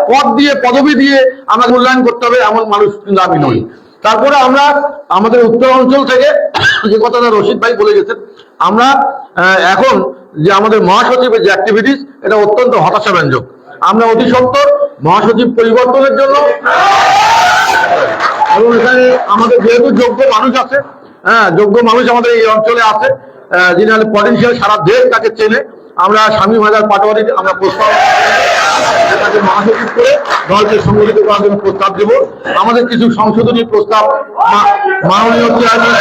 পদ দিয়ে পদবি দিয়ে আমাকে মূল্যায়ন করতে হবে এমন মানুষ কিন্তু আমি নই। তারপরে আমরা আমাদের উত্তর অঞ্চল থেকে যে কথাটা রশিদ ভাই বলে গেছেন, আমরা এখন যে আমাদের মহাসচিবের যে অ্যাক্টিভিটিস, এটা অত্যন্ত হতাশাব্যঞ্জক। আমরা অতি সত্বর মহাসচিব পরিবর্তনের জন্য, এবং এখানে আমাদের যেহেতু যোগ্য মানুষ আছে, যোগ্য মানুষ আমাদের এই অঞ্চলে আছে, যিনি পটেনশিয়াল সারা দেশ তাকে চেনে, আমরা শামীম হায়দার পাটোয়ারি আমরা প্রস্তাব তাকে মহাসচিব করে দলকে সংগঠিত করার জন্য প্রস্তাব দেব। আমাদের কিছু সংশোধনী প্রস্তাব মাননীয় চেয়ারম্যান,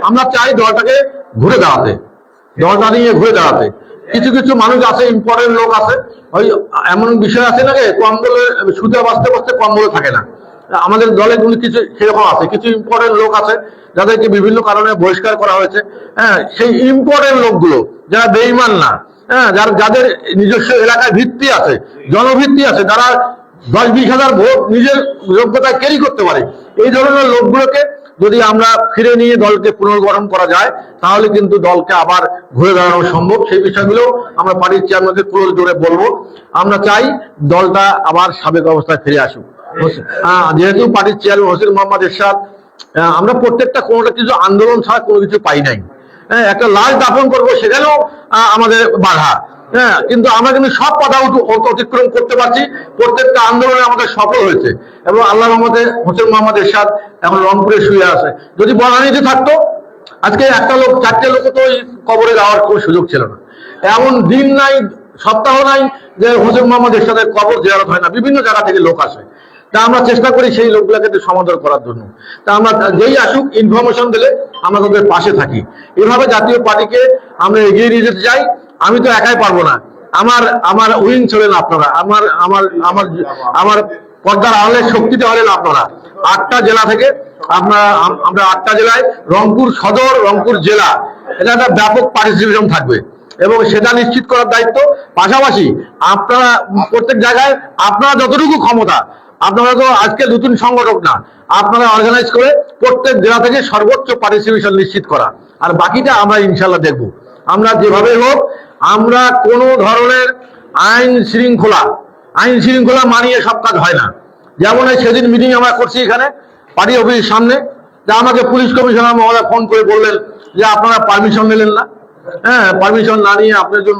আমরা চাই দলটাকে ঘুরে দাঁড়াতে, দলটা নিয়ে ঘুরে দাঁড়াতে। কিছু কিছু মানুষ আছে, ইম্পর্টেন্ট লোক আছে, ওই এমন বিষয় আছে না, কম্বলে সুতে বাঁচতে বাঁচতে কম্বলে থাকে না। আমাদের দলে কিছু সেরকম আছে, কিছু ইম্পর্টেন্ট লোক আছে যাদেরকে বিভিন্ন কারণে বহিষ্কার করা হয়েছে। সেই ইম্পর্টেন্ট লোকগুলো যারা বেঈমান না, যাদের নিজস্ব এলাকায় ভিত্তি আছে, জনভিত্তি আছে, যারা 10-20 হাজার ভোট নিজের যোগ্যতায় ক্যারি করতে পারে, এই ধরনের লোকগুলোকে যদি আমরা ফিরে নিয়ে দলকে পুনর্গঠন করা যায়, তাহলে কিন্তু দলকে আবার ঘুরে দাঁড়ানো সম্ভব। সেই বিষয়গুলো আমরা পার্টির চেয়ারম্যানকে ক্লোজ জোরে বলবো। আমরা চাই দলটা আবার সাবেক অবস্থায় ফিরে আসুক। যেহেতু পার্টির চেয়ারম্যান হোসেন মোহাম্মদ এরশাদ, আমরা প্রত্যেকটা কোনোটা কিছু আন্দোলন ছাড়া কোনো কিছু পাই নাই। একটা লাশ দাফন করবো, সেখানেও আমাদের বাধা। কিন্তু আমরা কিন্তু সব বাধা অতিক্রম করতে পারছি, প্রত্যেকটা আন্দোলনে আমাদের সফল হয়েছে। এবং আল্লাহর রহমতে হোসেন মোহাম্মদ এরশাদ এখন রংপুরে শুয়ে আছে। যদি বনানীতে থাকতো, আজকে একটা লোক, 4টে লোক তো ওই কবরে যাওয়ার কোনো সুযোগ ছিল না। এমন দিন নাই, সপ্তাহ নাই যে হোসেন মোহাম্মদ এরশাদের কবর জিয়ারত হয় না। বিভিন্ন জায়গা থেকে লোক আসে। তা আমরা চেষ্টা করি সেই লোকগুলোকে সমাদর করার জন্য। তা আমরা যেই আসুক, ইনফরমেশন দিলে আমরা তাদের পাশে থাকি। এভাবে জাতীয় পার্টিকে আমরা এগিয়ে নিয়ে যেতে চাই। আমি তো একাই পারবো না, আমার উইং ছিলেন আপনারা, আমার পর্দার আড়ালে শক্তিতে হলেন আপনারা। 8টা জেলা থেকে আমরা 8টা জেলায়, রংপুর সদর, রংপুর জেলা, এটা একটা ব্যাপক পার্টিসিপেশন থাকবে এবং সেটা নিশ্চিত করার দায়িত্ব। পাশাপাশি আপনারা প্রত্যেক জায়গায় আপনারা যতটুকু ক্ষমতা, আপনারা তো আজকে নতুন সংগঠক না, আপনারা অর্গানাইজ করে প্রত্যেক জেলা থেকে সর্বোচ্চ পার্টিসিপেশন নিশ্চিত করা। আর বাকিটা আমরা ইনশাল্লাহ দেখব। আমরা যেভাবে হোক, আমরা কোনো ধরনের আইন শৃঙ্খলা মানিয়ে সব কাজ হয় না। যেমন সেদিন মিটিং আমরা করছি এখানে পার্টি অফিসের সামনে, যে আমাকে পুলিশ কমিশনার মহোদয় ফোন করে বললেন যে আপনারা পারমিশন নিলেন না। পারমিশন না নিয়ে আপনি একজন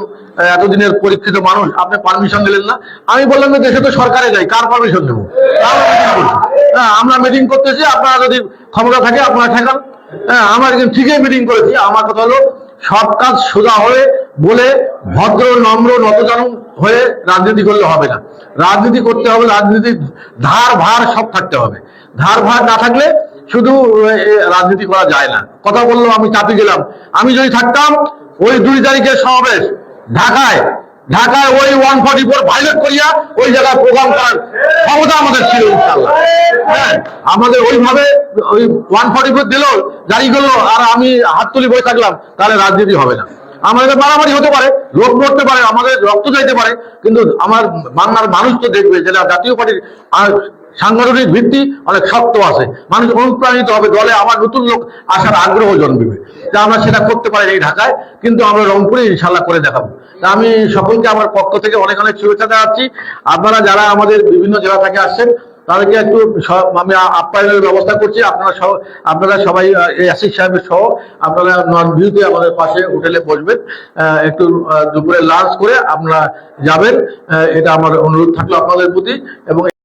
এতদিনের পরীক্ষিত মানুষ, আপনি পারমিশন দিলেন না। আমি বললাম যে দেশে তো সরকারে যাই, কার পারমিশন নেবো? আমরা মিটিং করতেছি, আপনারা যদি ক্ষমতা থাকে আপনারা ঠেকান। আমরা একদিন ঠিকই মিটিং করেছি। আমার কথা হলো, সব কাজ সোজা হয়ে বলে ভদ্র নম্র নতজানু হয়ে রাজনীতি করলে হবে না। রাজনীতি করতে হবে, রাজনীতির ধার ভার সব থাকতে হবে। ধার ভার না থাকলে শুধু রাজনীতি করা যায় না। কথা বললো, আমি চাপে গেলাম। আমি যদি থাকতাম, ওই 2 তারিখের সমাবেশ ঢাকায় ওই 144 ভাইলেট করিয়া ওই জায়গায় প্রোগ্রাম করার ক্ষমতা আমাদের ছিল ইনশাআল্লাহ। আমাদের ওইভাবে ওই 144 দিল, জারি করলো, আর আমি হাত তুলি বসে থাকলাম, তাহলে রাজনীতি হবে না। আমাদের মারামারি হতে পারে, লোক মরতে পারে, আমাদের রক্ত যাইতে পারে, কিন্তু আমার বাংলার মানুষ তো দেখবে যে জাতীয় পার্টির সাংগঠনিক ভিত্তি অনেক শক্ত আছে। মানুষ অনুপ্রাণিত হবে, দলে আমার নতুন লোক আসার আগ্রহ জন্মিবে। যে আমরা সেটা করতে পারি এই ঢাকায়, কিন্তু আমরা রংপুরে ইনশাল্লাহ করে দেখাবো। তা আমি সকলকে আমার পক্ষ থেকে অনেক অনেক শুভেচ্ছা জানাচ্ছি। আপনারা যারা আমাদের বিভিন্ন জেলা থেকে আসছেন, তাদেরকে একটু আমি আপ্যায়নের ব্যবস্থা করছি। আপনারা সবাই আসিফ সাহেবের সহ আপনারা নর্থ ভিউতে আমাদের পাশে হোটেলে বসবেন, একটু দুপুরে লাঞ্চ করে আপনারা যাবেন। এটা আমার অনুরোধ থাকলো আপনাদের প্রতি। এবং